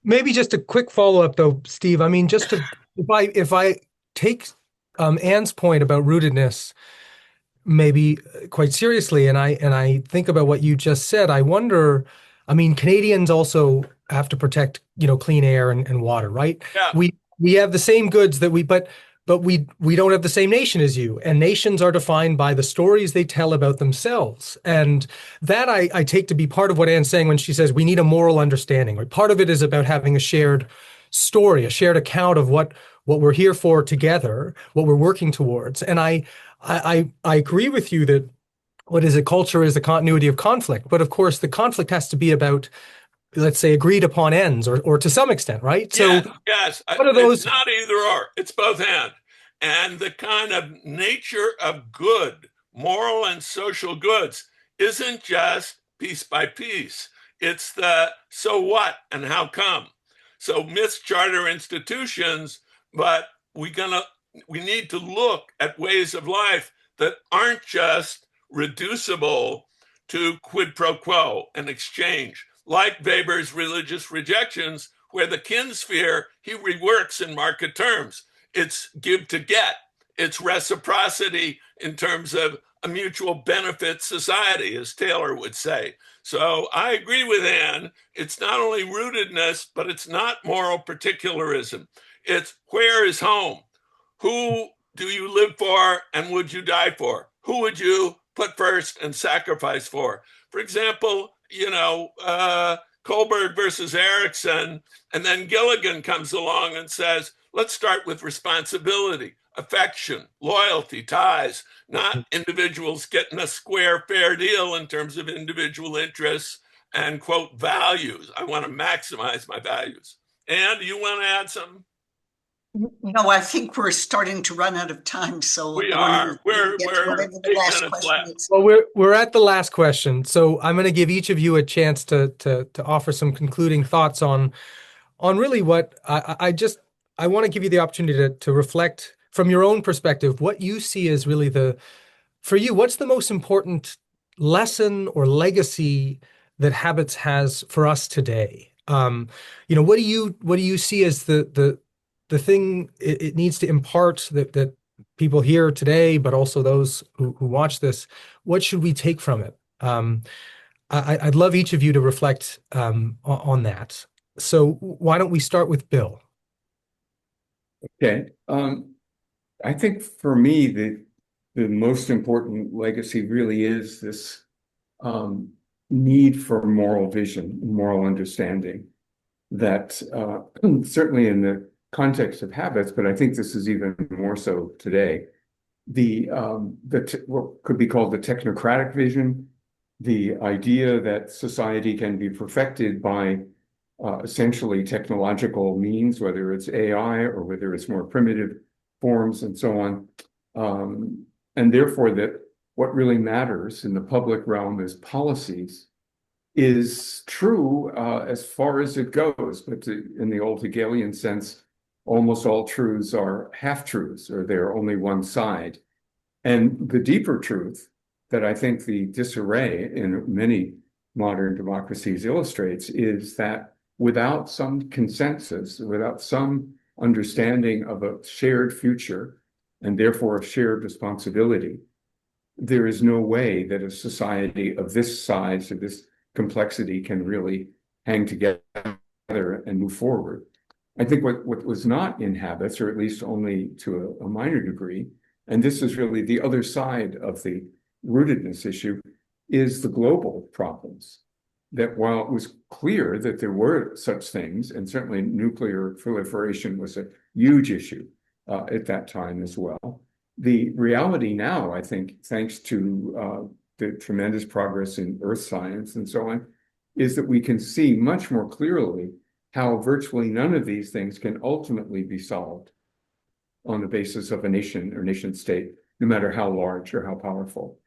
Maybe just a quick follow-up though, Steve. I mean, just to if I take Anne's point about rootedness maybe quite seriously, and I think about what you just said, I wonder, I mean, Canadians also have to protect, clean air and water, right? Yeah. We have the same goods that but we don't have the same nation as you, and nations are defined by the stories they tell about themselves. And that I take to be part of what Anne's saying when she says we need a moral understanding. Right? Part of it is about having a shared story, a shared account of what we're here for together, what we're working towards. And I agree with you that culture is the continuity of conflict. But of course, the conflict has to be about, let's say, agreed upon ends, or to some extent, right? So yes. what are those? It's not either or, it's both and. And the kind of nature of good, moral and social goods, isn't just piece by piece. It's the so what and how come. So myths charter institutions, but we need to look at ways of life that aren't just reducible to quid pro quo and exchange, like Weber's religious rejections, where the kinsphere he reworks in market terms. It's give to get. It's reciprocity in terms of a mutual benefit society, as Taylor would say. So I agree with Anne. It's not only rootedness, but it's not moral particularism. It's where is home? Who do you live for and would you die for? Who would you put first and sacrifice for? For example, Kohlberg versus Erickson, and then Gilligan comes along and says, let's start with responsibility, affection, loyalty, ties, not individuals getting a square fair deal in terms of individual interests and, quote, values. I want to maximize my values. And do you want to add something? No, I think we're starting to run out of time. So we are. We're the last question. Well, we're at the last question. So I'm going to give each of you a chance to offer some concluding thoughts on really what I want to give you the opportunity to reflect from your own perspective, what you see as really for you, what's the most important lesson or legacy that habits has for us today? What do you see as the thing it needs to impart that people hear today, but also those who watch this? What should we take from it? I'd love each of you to reflect on that. So why don't we start with Bill? Okay. I think for me, the most important legacy really is this need for moral vision, moral understanding that certainly in the context of habits, but I think this is even more so today, what could be called the technocratic vision, the idea that society can be perfected by essentially technological means, whether it's AI or whether it's more primitive forms and so on. And therefore that what really matters in the public realm is policies is true as far as it goes. But in the old Hegelian sense, almost all truths are half-truths, or they're only one side. And the deeper truth that I think the disarray in many modern democracies illustrates is that without some consensus, without some understanding of a shared future, and therefore of shared responsibility, there is no way that a society of this size or this complexity can really hang together and move forward. I think what was not in habits, or at least only to a minor degree, and this is really the other side of the rootedness issue, is the global problems. That while it was clear that there were such things, and certainly nuclear proliferation was a huge issue at that time as well, the reality now, I think, thanks to the tremendous progress in earth science and so on, is that we can see much more clearly how virtually none of these things can ultimately be solved on the basis of a nation or nation state, no matter how large or how powerful.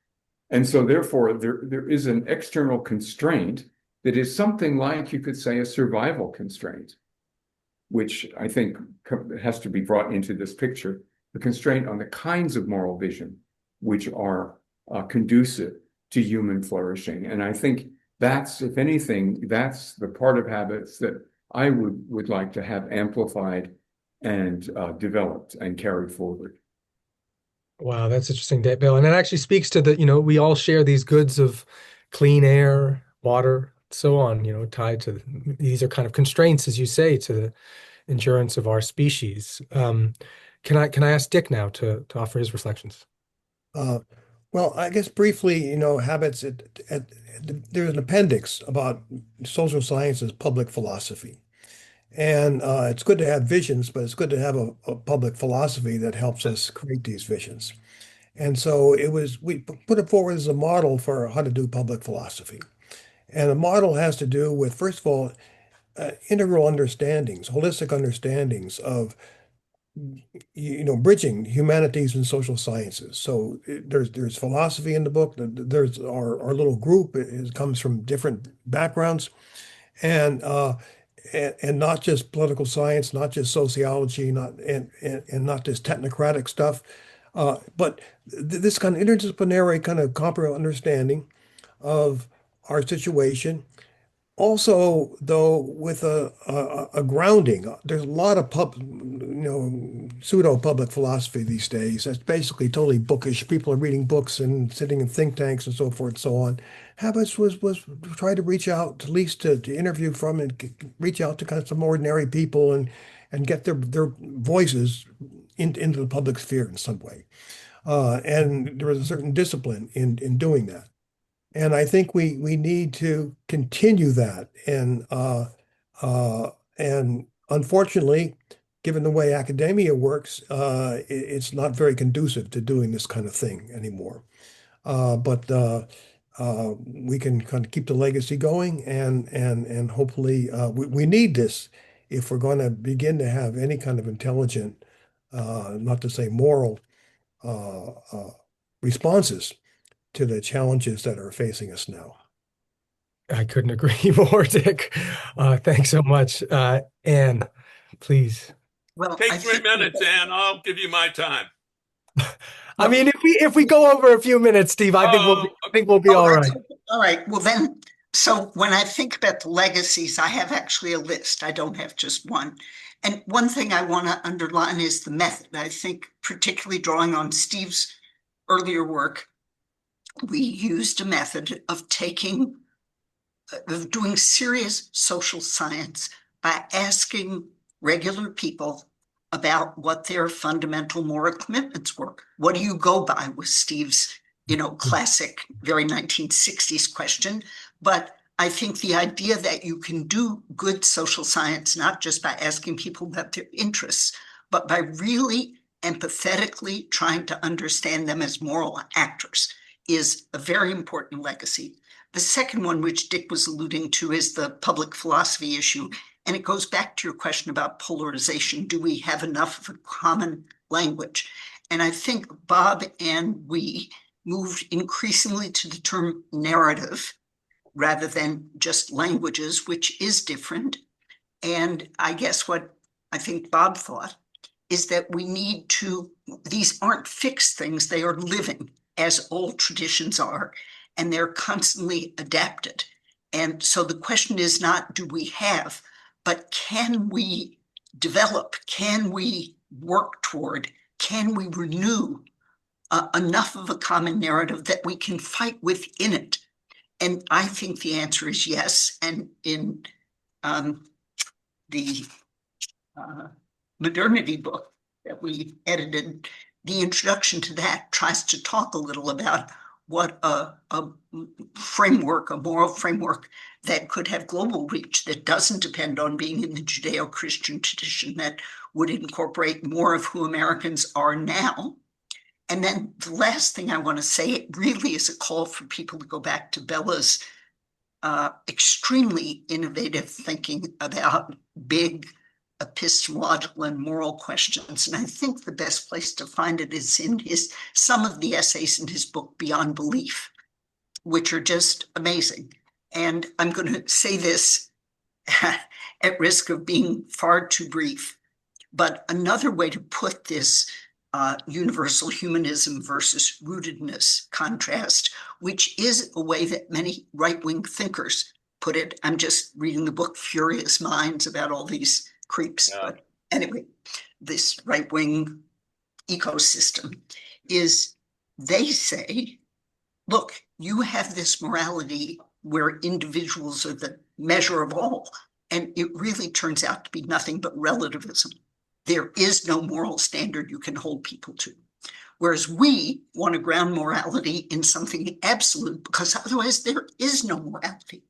And so therefore, there is an external constraint that is something like, you could say, a survival constraint, which I think has to be brought into this picture, the constraint on the kinds of moral vision which are conducive to human flourishing. And I think that's, if anything, that's the part of habits that I would like to have amplified and developed and carried forward. Wow, that's interesting, Bill. And it actually speaks to we all share these goods of clean air, water, so on, tied to these are kind of constraints, as you say, to the endurance of our species. Can I ask Dick now to offer his reflections? Well, I guess briefly, habits, there's an appendix about social sciences, public philosophy. And it's good to have visions, but it's good to have a public philosophy that helps us create these visions. And so we put it forward as a model for how to do public philosophy. And the model has to do with, first of all, integral understandings, holistic understandings of bridging humanities and social sciences. So there's philosophy in the book. There's our little group. It comes from different backgrounds, and not just political science, not just sociology, and not just technocratic stuff, but this kind of interdisciplinary kind of comprehensive understanding of our situation. Also, though, with a grounding, there's a lot of pseudo public philosophy these days. That's basically totally bookish. People are reading books and sitting in think tanks and so forth and so on. Habits was try to reach out, at least to interview from and reach out to kind of some ordinary people and get their voices into the public sphere in some way. And there was a certain discipline in doing that. And I think we need to continue that. And unfortunately, given the way academia works, it's not very conducive to doing this kind of thing anymore. But we can kind of keep the legacy going, and hopefully we need this if we're going to begin to have any kind of intelligent, not to say moral, responses to the challenges that are facing us now. I couldn't agree more, Dick. Thanks so much. Anne, please. Well, Take I 3 think minutes, Ann. I'll give you my time. I mean, if we go over a few minutes, Steve, I think we'll be all right. All right. Well, then, so when I think about the legacies, I have actually a list. I don't have just one. And one thing I want to underline is the method. I think particularly drawing on Steve's earlier work, we used a method of doing serious social science by asking regular people about what their fundamental moral commitments were. What do you go by was Steve's, classic, very 1960s question. But I think the idea that you can do good social science, not just by asking people about their interests, but by really empathetically trying to understand them as moral actors, is a very important legacy. The second one, which Dick was alluding to, is the public philosophy issue. And it goes back to your question about polarization. Do we have enough of a common language? And I think Bob and we moved increasingly to the term narrative rather than just languages, which is different. And I guess what I think Bob thought is that we need to, these aren't fixed things, they are living, as all traditions are, and they're constantly adapted. And so the question is not, do we have, but can we develop, can we work toward, can we renew enough of a common narrative that we can fight within it? And I think the answer is yes. And in the modernity book that we edited, the introduction to that tries to talk a little about what a framework, a moral framework that could have global reach, that doesn't depend on being in the Judeo-Christian tradition, that would incorporate more of who Americans are now. And then the last thing I want to say, it really is a call for people to go back to Bella's extremely innovative thinking about big epistemological and moral questions. And I think the best place to find it is in some of the essays in his book, Beyond Belief, which are just amazing. And I'm going to say this at risk of being far too brief, but another way to put this universal humanism versus rootedness contrast, which is a way that many right-wing thinkers put it. I'm just reading the book Furious Minds about all these creeps. Yeah. But anyway, this right-wing ecosystem is, they say, look, you have this morality where individuals are the measure of all, and it really turns out to be nothing but relativism. There is no moral standard you can hold people to. Whereas we want to ground morality in something absolute, because otherwise there is no morality.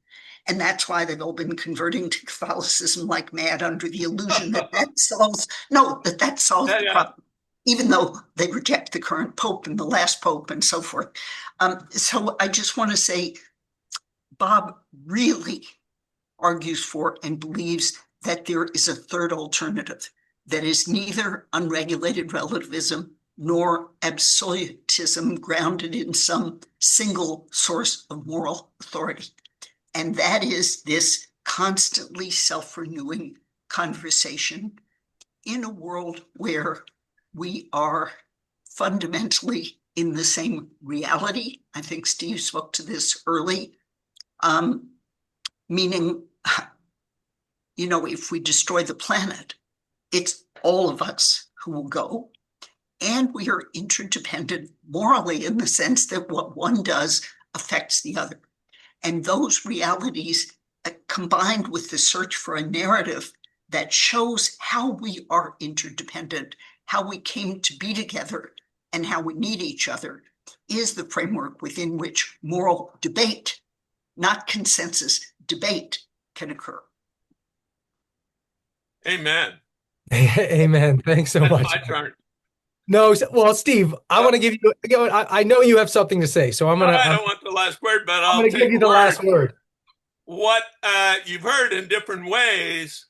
And that's why they've all been converting to Catholicism like mad under the illusion that that solves the problem, even though they reject the current Pope and the last Pope and so forth. So I just want to say, Bob really argues for and believes that there is a third alternative, that is neither unregulated relativism nor absolutism grounded in some single source of moral authority. And that is this constantly self-renewing conversation in a world where we are fundamentally in the same reality. I think Steve spoke to this early, meaning, if we destroy the planet, it's all of us who will go. And we are interdependent morally in the sense that what one does affects the other. And those realities, combined with the search for a narrative that shows how we are interdependent, how we came to be together, and how we need each other, is the framework within which moral debate, not consensus, debate can occur. Amen. Amen. Thanks so That's much. my turn. No, well, Steve, I want to give you, I know you have something to say, so I don't want the last word, but I'm I'll going to give you the last word. What you've heard in different ways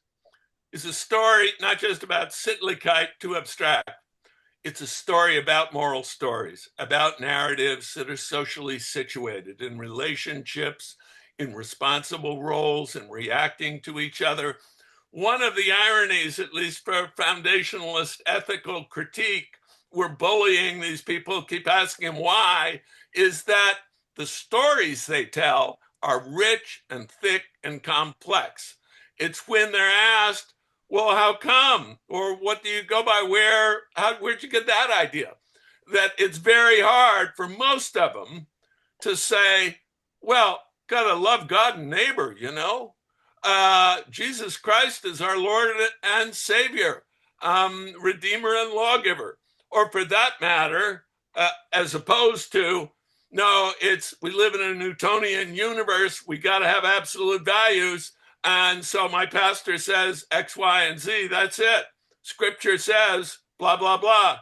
is a story not just about Sittlichkeit, too abstract. It's a story about moral stories, about narratives that are socially situated in relationships, in responsible roles, and reacting to each other. One of the ironies, at least for foundationalist ethical critique, we're bullying these people, keep asking them why, is that the stories they tell are rich and thick and complex. It's when they're asked, well, how come? Or what do you go by? Where'd you get that idea? That it's very hard for most of them to say, well, gotta love God and neighbor, Jesus Christ is our Lord and Savior, Redeemer and Lawgiver. Or for that matter, as opposed to, no, we live in a Newtonian universe, we got to have absolute values. And so my pastor says X, Y, and Z, that's it. Scripture says blah, blah, blah.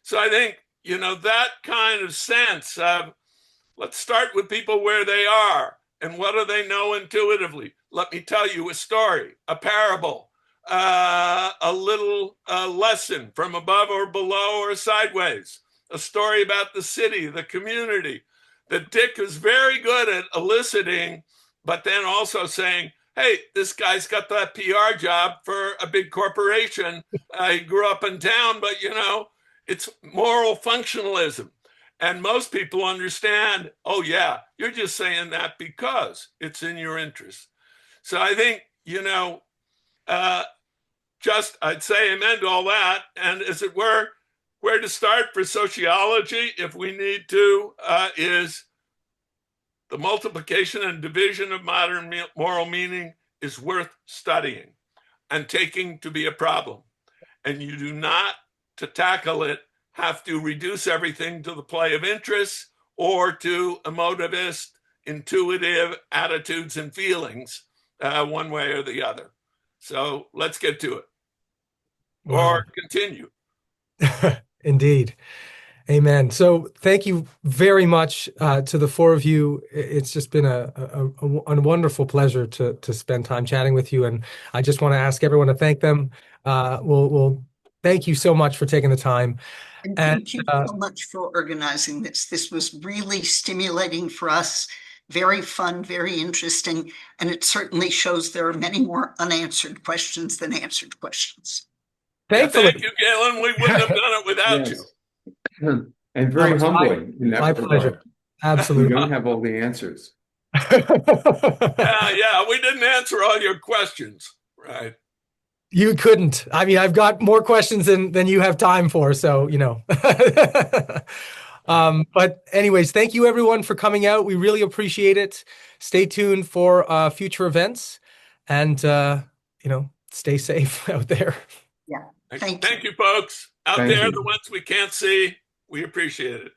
So I think, that kind of sense of, let's start with people where they are and what do they know intuitively. Let me tell you a story, a parable, a little lesson from above or below or sideways, a story about the city, the community. That Dick is very good at eliciting, but then also saying, hey, this guy's got that PR job for a big corporation. He grew up in town, but it's moral functionalism. And most people understand, oh yeah, you're just saying that because it's in your interest. So I think, I'd say amen to all that. And as it were, where to start for sociology, if we need to, is the multiplication and division of modern moral meaning is worth studying and taking to be a problem. And you do not, to tackle it, have to reduce everything to the play of interests or to emotivist, intuitive attitudes and feelings, one way or the other. So let's get to it. Wow. Or continue. Indeed. Amen. So thank you very much to the four of you. It's just been a wonderful pleasure to spend time chatting with you. And I just want to ask everyone to thank them. We'll thank you so much for taking the time. And thank you so much for organizing this. This was really stimulating for us, very fun, very interesting, and it certainly shows there are many more unanswered questions than answered questions. Thankfully. Yeah, thank you, Galen. We wouldn't have done it without you. And very humbling. My pleasure. Absolutely. We don't have all the answers. Yeah, we didn't answer all your questions, right? You couldn't. I mean, I've got more questions than you have time for, so, But anyways, thank you everyone for coming out. We really appreciate it. Stay tuned for future events and, stay safe out there. Yeah. Thank you, folks. Out there, the ones we can't see, we appreciate it.